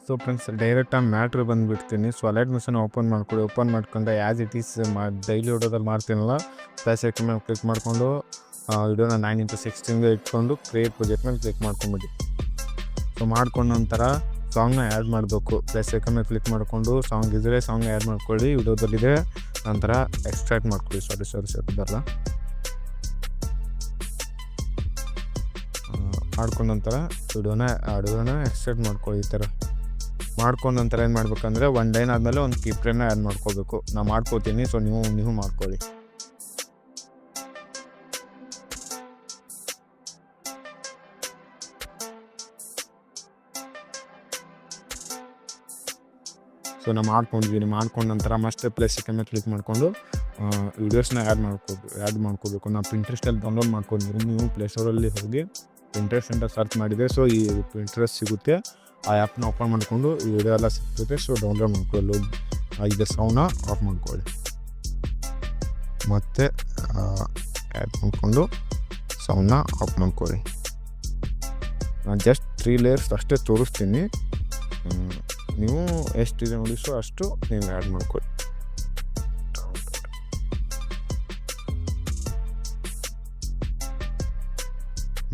So friends, ಡೈರೆಕ್ಟಾಗಿ matter ಬಂದುಬಿಡ್ತೀನಿ. So Alight Motion open ಮಾಡ್ಕೊಳ್ಳಿ. ಓಪನ್ ಮಾಡ್ಕೊಂಡು ಆ್ಯಸ್ ಇಟ್ ಈಸ್ ಡೈಲಿ ವಿಡಿಯೋದಲ್ಲಿ ಮಾಡ್ತೀನಲ್ಲ, ಪ್ಲಸ್ ಐಕನ್ ಮೇಲೆ ಕ್ಲಿಕ್ ಮಾಡಿಕೊಂಡು ವಿಡಿಯೋನ 9:16 ಇಟ್ಕೊಂಡು ಕ್ರಿಯೇಟ್ ಪ್ರಾಜೆಕ್ಟ್ ಮೇಲೆ ಕ್ಲಿಕ್ ಮಾಡ್ಕೊಂಬಿಡಿ. ಸೊ ಮಾಡ್ಕೊಂಡ ನಂತರ ಸಾಂಗ್ನ ಆ್ಯಡ್ ಮಾಡಬೇಕು. ಪ್ಲಸ್ ಐಕನ್ ಮೇಲೆ ಕ್ಲಿಕ್ ಮಾಡಿಕೊಂಡು ಸಾಂಗ್ ಇದ್ದರೆ ಸಾಂಗ್ ಆ್ಯಡ್ ಮಾಡ್ಕೊಳ್ಳಿ. ವಿಡಿಯೋದಲ್ಲಿದೆ ನಂತರ ಎಕ್ಸ್ಟ್ರಾಕ್ಟ್ ಮಾಡ್ಕೊಳ್ಳಿ. ಸಾರಿ ಬರಲ್ಲ. ಮಾಡ್ಕೊಂಡ ನಂತರ ವಿಡಿಯೋನ ಎಕ್ಸ್ಟ್ರಾಕ್ಟ್ ಮಾಡ್ಕೊಳ್ಳಿ. ಈ ಥರ ಮಾಡ್ಕೊಂಡ ನಂತರ ಏನು ಮಾಡ್ಬೇಕಂದ್ರೆ ಒಂದು ಲೈನ್ ಆದಮೇಲೆ ಒಂದು ಕೀಪ್ರೇನ ಆ್ಯಡ್ ಮಾಡ್ಕೋಬೇಕು. ನಾನು ಮಾಡ್ಕೋತೀನಿ, ಸೊ ನೀವು ಮಾಡ್ಕೊಳ್ಳಿ. ಸೊ ನಾನು ಮಾಡ್ಕೊಂಡಿದ್ದೀನಿ. ಮಾಡ್ಕೊಂಡ ನಂತರ ಮತ್ತೆ ಪ್ಲಸ್ ಐಕನ್ ಮೇಲೆ ಕ್ಲಿಕ್ ಮಾಡಿಕೊಂಡು ವೀಡಿಯೋಸ್ನ ಆ್ಯಡ್ ಮಾಡ್ಕೋಬೇಕು. ನಾನು ಪಿಂಟ್ರೆಸ್ಟಲ್ಲಿ ಡೌನ್ಲೋಡ್ ಮಾಡ್ಕೊಂಡಿದ್ದೀನಿ. ನೀವು ಪ್ಲೇಸ್ಟೋರಲ್ಲಿ ಹೋಗಿ ಪಿಂಟ್ರೆಸ್ಟ್ ಅಂತ ಸರ್ಚ್ ಮಾಡಿದೆ. ಸೊ ಈ ಪಿಂಟ್ರೆಸ್ಟ್ ಸಿಗುತ್ತೆ. ಆ ಆ್ಯಪ್ನ ಓಪನ್ ಮಾಡಿಕೊಂಡು ಈ ವಿಡಿಯೋ ಎಲ್ಲ ಸಿಗ್ತದೆ. ಸೊ ಡೌನ್ಲೋಡ್ ಮಾಡ್ಕೊಳ್ಳಿ. ಇದು ಸೌಂಡ್ನ ಆಫ್ ಮಾಡ್ಕೊಳ್ಳಿ. ಮತ್ತು ಆ್ಯಡ್ ಮಾಡಿಕೊಂಡು ಸೌಂಡ್ನ ಆಫ್ ಮಾಡ್ಕೊಳ್ಳಿ. ನಾನು ಜಸ್ಟ್ 3 ಲೇಯರ್ಸ್ ಅಷ್ಟೇ ತೋರಿಸ್ತೀನಿ. ನೀವು ಎಷ್ಟಿದೆ ನೋಡಿ, ಸೊ ಅಷ್ಟು ನೀವು ಆ್ಯಡ್ ಮಾಡ್ಕೊಳ್ಳಿ.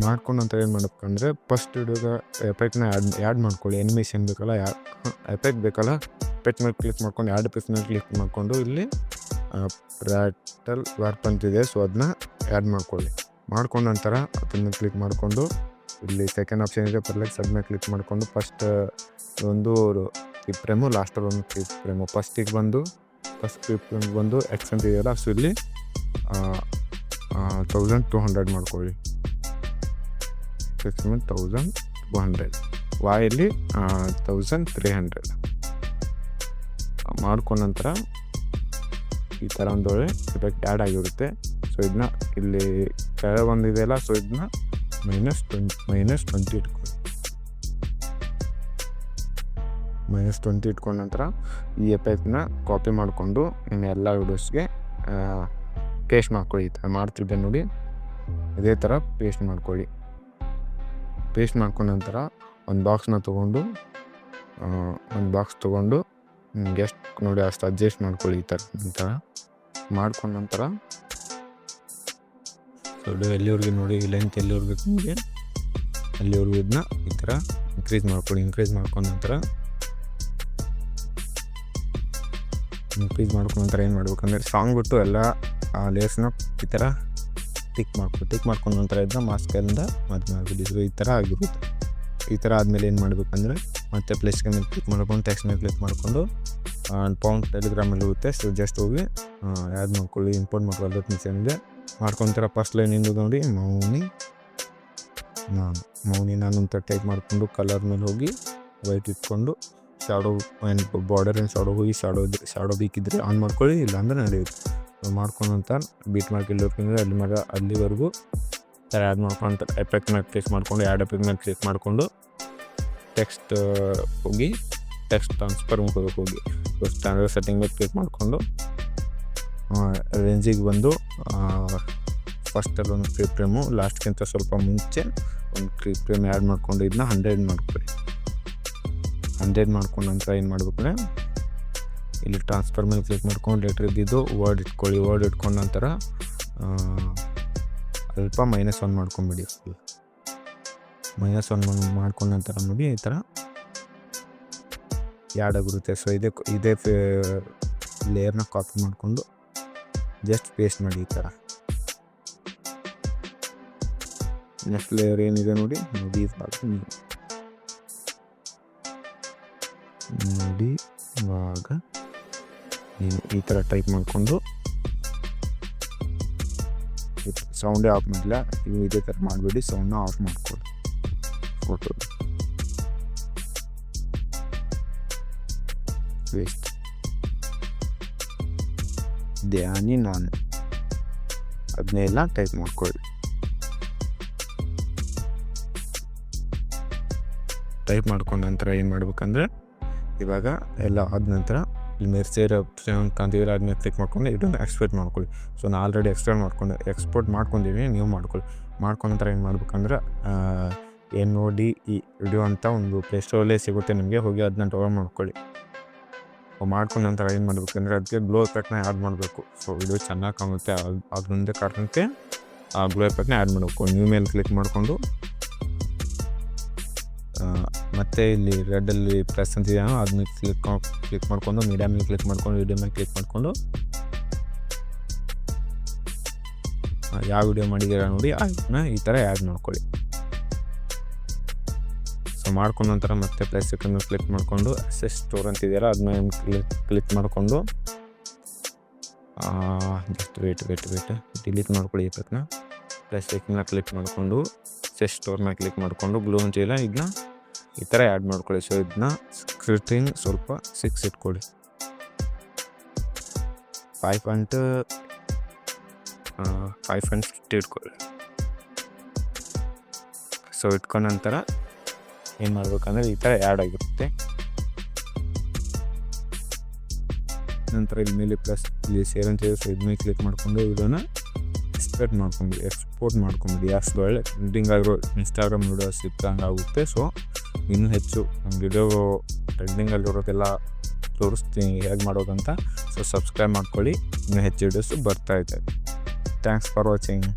ಮಾಡ್ಕೊಂಡು ನಂತರ ಏನು ಮಾಡ್ಬೇಕಂದ್ರೆ ಫಸ್ಟ್ ವಿಡಿಯೋಗೆ ಎಫೆಕ್ಟ್ನ ಆ್ಯಡ್ ಮಾಡ್ಕೊಳ್ಳಿ. ಎನಿಮೇಷನ್ ಬೇಕಲ್ಲ, ಎಫೆಕ್ಟ್ ಬೇಕಲ್ಲ, ಎಫೆಕ್ಟ್ ಮೇಲೆ ಕ್ಲಿಕ್ ಮಾಡ್ಕೊಂಡು ಆ್ಯಡ್ ಎಫೆಕ್ಟ್ ಮೇಲೆ ಕ್ಲಿಕ್ ಮಾಡಿಕೊಂಡು ಇಲ್ಲಿ ಪ್ರ್ಯಾಟಲ್ ವಾರ್ಪ್ ಅಂತಿದೆ. ಸೊ ಅದನ್ನ ಆ್ಯಡ್ ಮಾಡ್ಕೊಳ್ಳಿ. ಮಾಡ್ಕೊಂಡ ನಂತರ ಅದನ್ನು ಕ್ಲಿಕ್ ಮಾಡಿಕೊಂಡು ಇಲ್ಲಿ ಸೆಕೆಂಡ್ ಆಪ್ಷನ್ ಇದೆ ಪರ್ಲೆಕ್ಸ್, ಅದನ್ನ ಕ್ಲಿಕ್ ಮಾಡಿಕೊಂಡು ಫಸ್ಟ್ ಒಂದು ಫ್ರೇಮು, ಲಾಸ್ಟಲ್ಲಿ ಒಂದು ಫ್ರೇಮು. ಫಸ್ಟ್ ಫ್ರೇಮ್ ಬಂದು ಎಕ್ಸ್ ಅಂತ ಇದೆಯಲ್ಲ, ಸೊ ಇಲ್ಲಿ 1200 ಮಾಡ್ಕೊಳ್ಳಿ. 1200 ವಾಯಲ್ಲಿ 1300 ಮಾಡ್ಕೊಂಡ ನಂತರ ಈ ಥರ ಒಂದೊಳ್ಳೆ ಎಫೆಕ್ಟ್ ಆ್ಯಡ್ ಆಗಿರುತ್ತೆ. ಸೊ ಇದನ್ನ ಇಲ್ಲಿ ಕೆಳಗೆ ಬಂದಿದೆಯಲ್ಲ, ಸೊ ಇದನ್ನ -20 ಇಟ್ಕೊಳ್ಳಿ. -20 ಇಟ್ಕೊಂಡ ನಂತರ ಈ ಎಫೆಕ್ಟ್ನ ಕಾಪಿ ಮಾಡಿಕೊಂಡು ಇನ್ನು ಎಲ್ಲ ವಿಡಿಯೋಸ್ಗೆ ಪೇಸ್ಟ್ ಮಾಡ್ಕೊಳ್ಳಿ. ಈ ಥರ ಮಾಡ್ತಿದ್ದೆ ನೋಡಿ, ಇದೇ ಥರ ಪೇಸ್ಟ್ ಮಾಡ್ಕೊಳ್ಳಿ. ಪೇಸ್ಟ್ ಮಾಡ್ಕೊಂಡ ನಂತರ ಒಂದು ಬಾಕ್ಸ್ ತೊಗೊಂಡು ಎಷ್ಟು ನೋಡಿ ಅಷ್ಟು ಅಡ್ಜಸ್ಟ್ ಮಾಡ್ಕೊಳ್ಳಿ. ಈ ಥರ ಮಾಡ್ಕೊಂಡ ನಂತರ ಸೊ ಎಲ್ಲಿವರೆಗೆ ನೋಡಿ, ಲೆಂತ್ ಎಲ್ಲಿವರೆಗೆ ನಿಮಗೆ ಅಲ್ಲಿವರೆಗೂ ಇದನ್ನ ಈ ಥರ ಇನ್ಕ್ರೀಸ್ ಮಾಡ್ಕೊಳ್ಳಿ. ಇನ್ಕ್ರೀಸ್ ಮಾಡ್ಕೊಂಡ ನಂತರ ಏನು ಮಾಡ್ಬೇಕಂದ್ರೆ ಸಾಂಗ್ ಬಿಟ್ಟು ಎಲ್ಲ ಲೇಯರ್ಸ್ನ ಈ ಥರ ಟಿಕ್ ಮಾಡ್ಕೊಂಡ ನಂತರ ಇದನ್ನ ಮಾಸ್ಕಲ್ಲಿಂದ ಮತ್ತೆ ಮಾಡಿಬಿಡಿ. ಈ ಥರ ಆಗಿರುತ್ತೆ. ಈ ಥರ ಆದಮೇಲೆ ಏನು ಮಾಡಬೇಕಂದ್ರೆ ಮತ್ತೆ ಪ್ಲೇಸ್ಗೆ ಮೇಲೆ ಕ್ಲಿಕ್ ಮಾಡ್ಕೊಂಡು ಟೆಕ್ಸ್ಟ್ ಮೇಲೆ ಕ್ಲಿಕ್ ಮಾಡಿಕೊಂಡು ಪೌಂಡ್ ಟೆಲಿಗ್ರಾಮಲ್ಲಿ ಹೋಗುತ್ತೆ. ಸೊ ಜಸ್ಟ್ ಹೋಗಿ ಆ್ಯಡ್ ಮಾಡ್ಕೊಳ್ಳಿ. ಇಂಪೋರ್ಟ್ ಮಾಡ್ಕೊಳ್ಳೋದು ಮಿಷನ್ ಇದೆ. ಮಾಡ್ಕೊತೀರ ಫಸ್ಟ್ ಲೈನ್ ಇಂದು ನೋಡಿ ಮೌನಿ ನಾನಂತ ಟೈಪ್ ಮಾಡಿಕೊಂಡು ಕಲರ್ ಮೇಲೆ ಹೋಗಿ ವೈಟ್ ಇಟ್ಕೊಂಡು ಶಾಡೋ ಬಾರ್ಡರ್ ಆ್ಯಂಡ್ ಶಾಡೋ ಹೋಗಿ ಶಾಡೋ ಬೇಕಿದ್ರೆ ಆನ್ ಮಾಡ್ಕೊಳ್ಳಿ, ಇಲ್ಲಾಂದ್ರೆ ನಡೆಯುತ್ತೆ. ಮಾಡ್ಕೊಂಡಂತ ಬೀಟ್ ಮಾರ್ಕ್ ಅಲ್ಲಿವರೆಗೂ ಥರ ಆ್ಯಡ್ ಮಾಡ್ಕೊಂತ ಎಫೆಕ್ಟ್ ಮೇಲೆ ಕ್ಲಿಕ್ ಮಾಡಿಕೊಂಡು ಆ್ಯಡ್ ಎಫೆಕ್ಟ್ ಮೇಲೆ ಕ್ಲಿಕ್ ಮಾಡಿಕೊಂಡು ಟೆಕ್ಸ್ಟ್ ಟ್ರಾನ್ಸ್ಫರ್ ಹೋಗಿ ಸ್ಟ್ಯಾಂಡರ್ಡ್ ಸೆಟ್ಟಿಂಗ್ ಮೇಲೆ ಕ್ಲಿಕ್ ಮಾಡಿಕೊಂಡು ರೇಂಜಿಗೆ ಬಂದು ಫಸ್ಟಲ್ಲಿ ಒಂದು ಫ್ರೇಮು, ಲಾಸ್ಟ್ಗಿಂತ ಸ್ವಲ್ಪ ಮುಂಚೆ ಒಂದು ಫ್ರೇಮ್ ಆ್ಯಡ್ ಮಾಡಿಕೊಂಡು ಇದನ್ನ 100 ಮಾಡ್ಕೊಳ್ಳಿ. 100 ಮಾಡ್ಕೊಂಡ ನಂತರ ಏನು ಮಾಡ್ಬೇಕಂದ್ರೆ ಇಲ್ಲಿ ಟ್ರಾನ್ಸ್ಫರ್ ಮೇಲೆ ಕ್ಲಿಕ್ ಮಾಡ್ಕೊಂಡು ಲೆಟ್ರ್ ಇದ್ದಿದ್ದು ವರ್ಡ್ ಇಟ್ಕೊಳ್ಳಿ. ವರ್ಡ್ ಇಟ್ಕೊಂಡ ನಂತರ ಸ್ವಲ್ಪ -1 ಮಾಡ್ಕೊಂಬಿಡಿ. -1 ಮಾಡ್ಕೊಂಡ ನಂತರ ನೋಡಿ ಈ ಥರ ಆ್ಯಡ್ ಆಗಿರುತ್ತೆ. ಸೊ ಇದೇ ಲೇಯರ್ನ ಕಾಪಿ ಮಾಡಿಕೊಂಡು ಜಸ್ಟ್ ಪೇಸ್ಟ್ ಮಾಡಿ. ಈ ಥರ ನೆಕ್ಸ್ಟ್ ಲೇಯರ್ ಏನಿದೆ ನೋಡಿ ಇವಾಗ ನೀವು ಈ ಥರ ಟೈಪ್ ಮಾಡಿಕೊಂಡು ಸೌಂಡೇ ಆಫ್ ಮಾಡಿಲ್ಲ, ನೀವು ಇದೇ ಥರ ಮಾಡಬೇಡಿ, ಸೌಂಡ್ನ ಆಫ್ ಮಾಡ್ಕೊಳ್ಳಿ. ಫೋಟೋ ವೇಸ್ಟ್ ಧ್ಯಾನಿ ನಾನು ಅದನ್ನೆಲ್ಲ ಟೈಪ್ ಮಾಡ್ಕೊಳ್ಳಿ. ಟೈಪ್ ಮಾಡ್ಕೊಂಡ ನಂತರ ಏನು ಮಾಡ್ಬೇಕಂದ್ರೆ ಇವಾಗ ಎಲ್ಲ ಆದ ನಂತರ ಇಲ್ಲಿ ಮೆರ್ಸೇರ್ ಕಾಂತಿದ್ರೆ ಆದ್ಮೇಲೆ ಕ್ಲಿಕ್ ಮಾಡ್ಕೊಂಡು ಇದನ್ನು ಎಕ್ಸ್ಪೋರ್ಟ್ ಮಾಡ್ಕೊಳ್ಳಿ. ಸೊ ನಾನು ಆಲ್ರೆಡಿ ಎಕ್ಸ್ಪೋರ್ಟ್ ಮಾಡ್ಕೊಂಡಿದ್ದೀನಿ, ನೀವು ಮಾಡ್ಕೊಳ್ಳಿ. ಮಾಡ್ಕೊಂಡ ನಂತರ ಏನು ಮಾಡ್ಬೇಕಂದ್ರೆ NODE ವಿಡಿಯೋ ಅಂತ ಒಂದು ಪ್ಲೇಸ್ಟೋರಲ್ಲೇ ಸಿಗುತ್ತೆ ನಿಮಗೆ, ಹೋಗಿ ಅದನ್ನ ಡೌನ್ಲೋಡ್ ಮಾಡ್ಕೊಳ್ಳಿ. ಮಾಡ್ಕೊಂಡ ನಂತರ ಏನು ಮಾಡಬೇಕಂದ್ರೆ ಅದಕ್ಕೆ ಗ್ಲೋ ಎಫೆಕ್ಟ್ನ ಆ್ಯಡ್ ಮಾಡಬೇಕು. ಸೊ ವಿಡಿಯೋ ಚೆನ್ನಾಗಿ ಕಾಣುತ್ತೆ, ಅದರಿಂದ ಕಾರಣಕ್ಕೆ ಆ ಗ್ಲೋ ಎಫೆಕ್ಟ್ನ ಆ್ಯಡ್ ಮಾಡಬೇಕು. ನ್ಯೂ ಮೇಲೆ ಕ್ಲಿಕ್ ಮಾಡಿಕೊಂಡು ಮತ್ತು ಇಲ್ಲಿ ರೆಡ್ಡಲ್ಲಿ ಪ್ಲಸ್ ಅಂತಿದೆಯೋ ಅದನ್ನ ಕ್ಲಿಕ್ ಮಾಡ್ಕೊಂಡು ಮೀಡಿಯಾ ಮೇಲೆ ಕ್ಲಿಕ್ ಮಾಡ್ಕೊಂಡು ವಿಡಿಯೋ ಮೇಲೆ ಕ್ಲಿಕ್ ಮಾಡಿಕೊಂಡು ಯಾವ ವಿಡಿಯೋ ಮಾಡಿದ್ದೀರಾ ನೋಡಿ ಅದನ್ನ ಈ ಥರ ಆ್ಯಡ್ ಮಾಡ್ಕೊಳ್ಳಿ. ಸೊ ಮಾಡ್ಕೊಂಡ ನಂತರ ಮತ್ತೆ ಪ್ಲಸ್ ಐಕನ್ ಮೇಲೆ ಕ್ಲಿಕ್ ಮಾಡಿಕೊಂಡು ಅಸೆಸ್ ಸ್ಟೋರ್ ಅಂತಿದೆಯಲ್ಲ ಅದನ್ನ ಕ್ಲಿಕ್ ಮಾಡಿಕೊಂಡು ಜಸ್ಟ್ ವೇಟ್ ಡಿಲೀಟ್ ಮಾಡ್ಕೊಳ್ಳಿ ಇದನ್ನ. ಪ್ಲಸ್ ಐಕನ್ನ ಕ್ಲಿಕ್ ಮಾಡಿಕೊಂಡು ಅಸೆಸ್ ಸ್ಟೋರ್ನ ಕ್ಲಿಕ್ ಮಾಡಿಕೊಂಡು ಗ್ಲೋ ಅಂತಿಲ್ಲ ಇದನ್ನ ಈ ಥರ ಆ್ಯಡ್ ಮಾಡ್ಕೊಳ್ಳಿ. ಸೊ ಇದನ್ನ ಸ್ಕ್ರಿಪ್ಟಿಂಗ್ ಸ್ವಲ್ಪ 6 ಇಟ್ಕೊಳ್ಳಿ, 5.50 ಇಟ್ಕೊಳ್ಳಿ. ಸೊ ಇಟ್ಕೊಂಡ ನಂತರ ಏನು ಮಾಡ್ಬೇಕಂದ್ರೆ ಈ ಥರ ಆ್ಯಡ್ ಆಗಿರುತ್ತೆ. ನಂತರ ಇಲ್ಲಿ ಮೇಲೆ ಪ್ಲಸ್ ಇಲ್ಲಿ ಸೇರ್ ಅಂತಿದೆ. ಸೊ ಇದ್ಮೇಲೆ ಕ್ಲಿಕ್ ಮಾಡಿಕೊಂಡು ವಿಡಿಯೋನ ಎಕ್ಸ್ಪೋರ್ಟ್ ಮಾಡ್ಕೊಂಬಿಡಿ. ಅಷ್ಟು ಒಳ್ಳೆ ಟ್ರೆಂಡಿಂಗ್ ಆಗಿರೋ ಇನ್ಸ್ಟಾಗ್ರಾಮ್ ವಿಡಿಯೋಸ್ ಸಿಕ್ಕಂಗೆ ಆಗುತ್ತೆ. ಸೊ ಇನ್ನೂ ಹೆಚ್ಚು ನಮ್ಮ ವಿಡಿಯೋ ಟ್ರೆಂಡಿಂಗಲ್ಲಿರೋದೆಲ್ಲ ತೋರಿಸ್ತೀನಿ ಹೇಗೆ ಮಾಡೋದಂತ. ಸೊ ಸಬ್ಸ್ಕ್ರೈಬ್ ಮಾಡ್ಕೊಳ್ಳಿ, ಇನ್ನೂ ಹೆಚ್ಚು ವಿಡಿಯೋಸು ಬರ್ತಾಯಿದೆ. Thanks for watching.